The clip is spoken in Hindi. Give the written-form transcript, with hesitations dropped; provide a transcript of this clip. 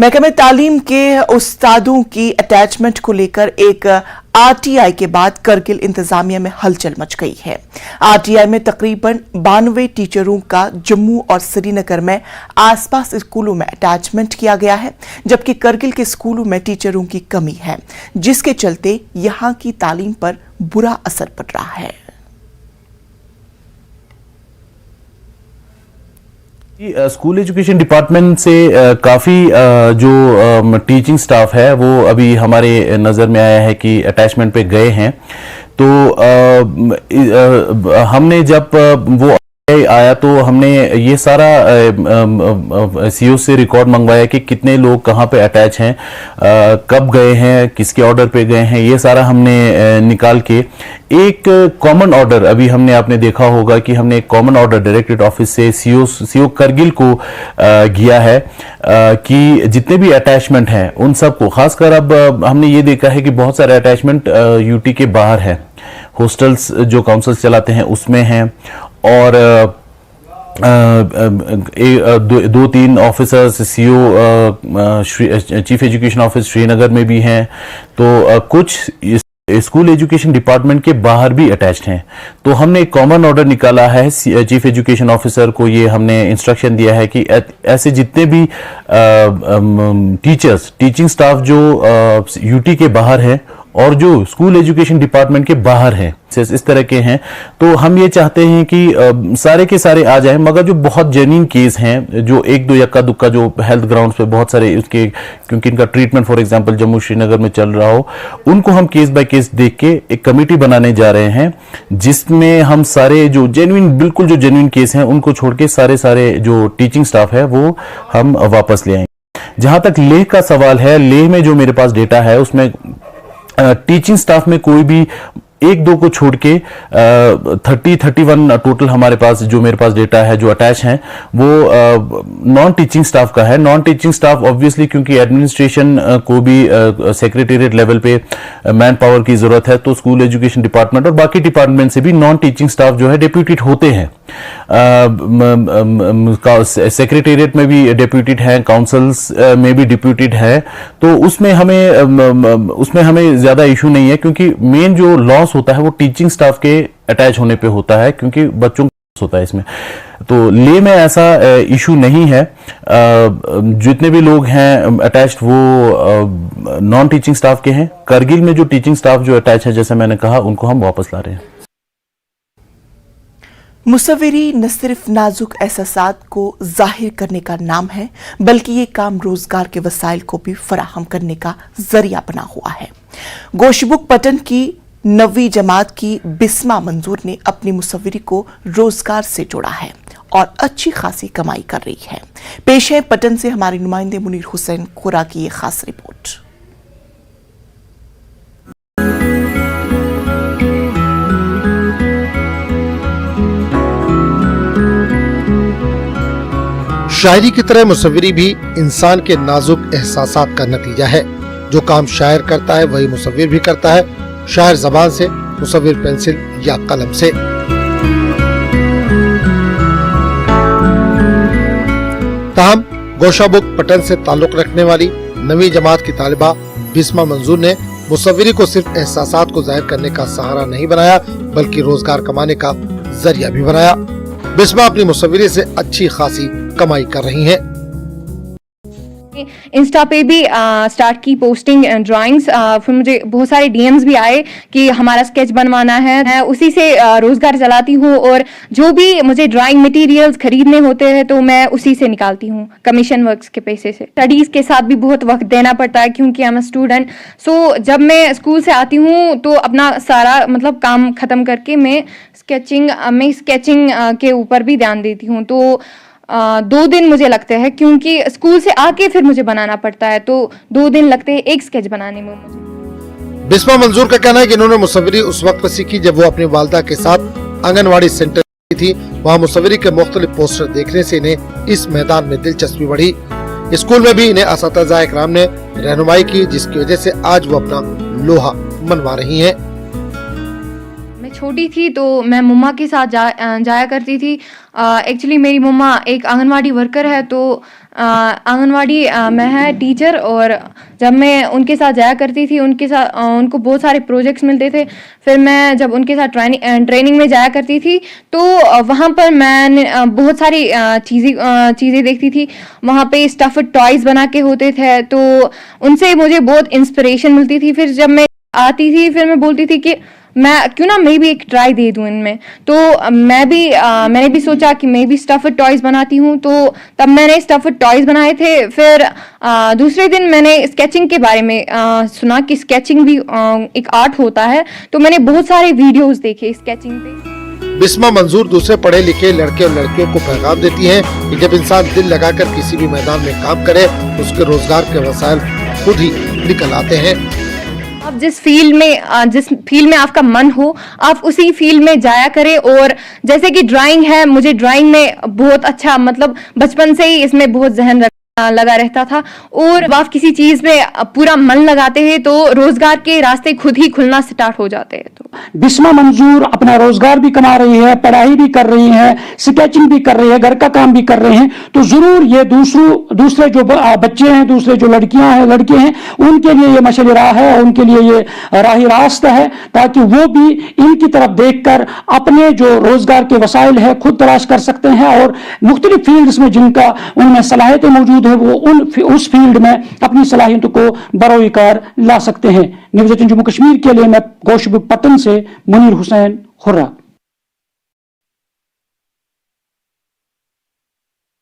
महकमे तालीम के उस्तादों की अटैचमेंट को लेकर एक आरटीआई के बाद करगिल इंतजामिया में हलचल मच गई है। आरटीआई में तकरीबन 92 टीचरों का जम्मू और श्रीनगर में आसपास स्कूलों में अटैचमेंट किया गया है, जबकि करगिल के स्कूलों में टीचरों की कमी है, जिसके चलते यहां की तालीम पर बुरा असर पड़ रहा है। स्कूल एजुकेशन डिपार्टमेंट से काफ़ी जो टीचिंग स्टाफ है वो अभी हमारे नज़र में आया है कि अटैचमेंट पे गए हैं। तो हमने जब वो आया तो हमने ये सारा सीओ से रिकॉर्ड मंगवाया कि कितने लोग कहाँ पे अटैच हैं, कब गए हैं, किसके ऑर्डर पे गए हैं, ये सारा हमने निकाल के एक कॉमन ऑर्डर, अभी हमने आपने देखा होगा कि हमने एक कॉमन ऑर्डर डायरेक्टरेट ऑफिस से सीओ करगिल को किया है कि जितने भी अटैचमेंट हैं उन सबको, खासकर अब हमने ये देखा है कि बहुत सारे अटैचमेंट यूटी के बाहर है, हॉस्टल्स जो काउंसिल्स चलाते हैं उसमें हैं, और दो तीन officers CO chief education office Srinagar में भी हैं। तो कुछ स्कूल एजुकेशन डिपार्टमेंट के बाहर भी अटैच्ड हैं। तो हमने एक कॉमन ऑर्डर निकाला है, चीफ एजुकेशन ऑफिसर को ये हमने इंस्ट्रक्शन दिया है कि ऐसे जितने भी टीचर्स, टीचिंग स्टाफ जो यूटी के बाहर है और जो स्कूल एजुकेशन डिपार्टमेंट के बाहर हैं, इस तरह के हैं, तो हम ये चाहते हैं कि सारे के सारे आ जाएं, मगर जो बहुत जेन्युइन केस हैं, जो एक दो यक्का दुक्का जो हेल्थ ग्राउंड्स पे बहुत सारे उसके, क्योंकि इनका treatment for example Jammu Srinagar में चल रहा हो, उनको हम केस बाय केस देख के एक कमेटी बनाने जा रहे हैं, जिसमें हम सारे जो जेन्युइन, बिल्कुल जो जेन्युइन केस हैं उनको छोड़ के सारे जो टीचिंग स्टाफ है वो हम वापस ले आएंगे। जहां तक लेह का सवाल है, लेह में जो मेरे पास डेटा है उसमें टीचिंग स्टाफ में कोई भी एक दो को छोड़ के 31 टोटल हमारे पास, जो मेरे पास डेटा है जो अटैच हैं, वो नॉन टीचिंग स्टाफ का है। नॉन टीचिंग स्टाफ ऑब्वियसली क्योंकि एडमिनिस्ट्रेशन को भी सेक्रेटेरिएट लेवल पे मैन पावर की जरूरत है, तो स्कूल एजुकेशन डिपार्टमेंट और बाकी डिपार्टमेंट से भी नॉन टीचिंग स्टाफ जो है डेप्यूटेड होते हैं। सेक्रेटेरिएट में भी डेप्यूटेड है, काउंसिल्स में भी डेप्यूटेड है, तो उसमें हमें ज्यादा इशू नहीं है, क्योंकि मेन जो लॉस होता है वो टीचिंग स्टाफ के अटैच होने पे होता है, क्योंकि बच्चों का होता है इसमें। तो ले में ऐसा इशू नहीं है। जितने भी लोग हैं अटैच्ड वो नॉन टीचिंग स्टाफ के हैं। करगिल में जो टीचिंग स्टाफ जो अटैच है, जैसे मैंने कहा, उनको हम वापस ला रहे हैं। मुसव्विरी न सिर्फ नाजुक एहसासात को जाहिर करने का नाम है, बल्कि ये काम रोजगार के वसाइल को भी फराहम करने का जरिया बना हुआ है। गोशबुक पटन की 9वीं जमात की बिस्मा मंजूर ने अपनी मुसव्विरी को रोजगार से जोड़ा है और अच्छी खासी कमाई कर रही है। पेश है पटन से हमारे नुमाइंदे मुनीर हुसैन खुरा की ये खास रिपोर्ट। शायरी की तरह मुसव्विरी भी इंसान के नाजुक एहसासात का नतीजा है। जो काम शायर करता है वही मुसव्विर भी करता है, शायर जबान से, मुसव्विर पेंसिल या कलम से। ताहम गोशाबुक पटन से ताल्लुक रखने वाली 9वीं जमात की तालिबा बिस्मा मंजूर ने मुसव्विरी को सिर्फ एहसासात को जाहिर करने का सहारा नहीं बनाया, बल्कि रोजगार कमाने का जरिया भी बनाया। बिस्मा अपनी मुसव्विरी से अच्छी खासी कमाई कर रही हैं। इंस्टा पे भी स्टार्ट की पोस्टिंग ड्राइंग्स, फिर मुझे बहुत सारे डीएम्स भी आए कि हमारा स्केच बनवाना है। मैं उसी से रोजगार चलाती हूँ, और जो भी मुझे ड्राइंग मटेरियल्स खरीदने होते हैं तो मैं उसी से निकालती हूँ, कमीशन वर्क्स के पैसे से। स्टडीज के साथ भी बहुत वक्त देना पड़ता है, क्योंकि आई एम अ स्टूडेंट। सो जब मैं स्कूल से आती हूँ तो अपना सारा काम खत्म करके मैं स्केचिंग के ऊपर भी ध्यान देती हूँ। तो 2 दिन मुझे लगते हैं, क्योंकि स्कूल से आके फिर मुझे बनाना पड़ता है, तो 2 दिन लगते हैं एक स्केच बनाने में मुझे। बिस्मा मंजूर का कहना है कि इन्होंने मुसव्विरी उस वक्त सीखी जब वो अपनी वालिदा के साथ आंगनवाड़ी सेंटर थी। वहाँ मुसव्विरी के मुख्तलिफ पोस्टर देखने से इन्हें इस मैदान में दिलचस्पी बढ़ी। स्कूल में भी इन्हें असातिज़ा इकराम ने रहनुमाई की, जिसकी वजह से आज वो अपना लोहा मनवा रही हैं। छोटी थी तो मैं मम्मा के साथ जाया करती थी। एक्चुअली मेरी मम्मा एक आंगनवाड़ी वर्कर है, तो आंगनवाड़ी में है टीचर, और जब मैं उनके साथ जाया करती थी, उनके साथ उनको बहुत सारे प्रोजेक्ट्स मिलते थे। फिर मैं जब उनके साथ ट्रेनिंग में जाया करती थी तो वहाँ पर मैंने बहुत सारी चीज़ें देखती थी। वहाँ पे स्टफ्ड टॉयज़ बना के होते थे, तो उनसे मुझे बहुत इंस्पिरेशन मिलती थी। फिर जब मैं आती थी फिर मैं बोलती थी कि मैं भी एक ट्राई दे दूं इनमें। तो मैंने भी सोचा कि मैं भी स्टफ्ड टॉयज़ बनाती हूं, तो तब मैंने स्टफ्ड टॉयज़ बनाए थे। फिर दूसरे दिन मैंने स्केचिंग के बारे में सुना कि स्केचिंग भी एक आर्ट होता है, तो मैंने बहुत सारे वीडियोस देखे स्केचिंग पे। बिस्मा मंजूर दूसरे पढ़े लिखे लड़के और लड़कियों को पैगाम देती हैं कि जब इंसान दिल लगाकर किसी भी मैदान में काम करे तो उसके रोजगार के वसाइल खुद ही निकल आते हैं। आप जिस फील्ड में आपका मन हो, आप उसी फील्ड में जाया करें। और जैसे कि ड्राइंग है, मुझे ड्राइंग में बहुत अच्छा, मतलब बचपन से ही इसमें बहुत जहन लगा रहता था। और जब आप किसी चीज में पूरा मन लगाते हैं तो रोजगार के रास्ते खुद ही खुलना स्टार्ट हो जाते हैं। तो बिस्मा मंजूर अपना रोजगार भी कमा रही है, पढ़ाई भी कर रही है, स्केचिंग भी कर रही है, घर का काम भी कर रहे हैं। तो जरूर ये दूसरे जो बच्चे हैं, दूसरे जो लड़कियां हैं, लड़के हैं, उनके लिए ये मशल राह है और उनके लिए ये राही रास्ता है, ताकि वो भी इनकी तरफ देखकर अपने जो रोजगार के वसाइल है खुद तलाश कर सकते हैं और मुख्तलिफ फील्ड्स में जिनका उनमें सलाहियतें मौजूद है वो उस फील्ड में अपनी सलाहियतों को बरोकार ला सकते हैं। न्यूज़ 18 जम्मू कश्मीर के लिए मैं गोशबुक पटन से मुनीर हुसैन हुर्रा।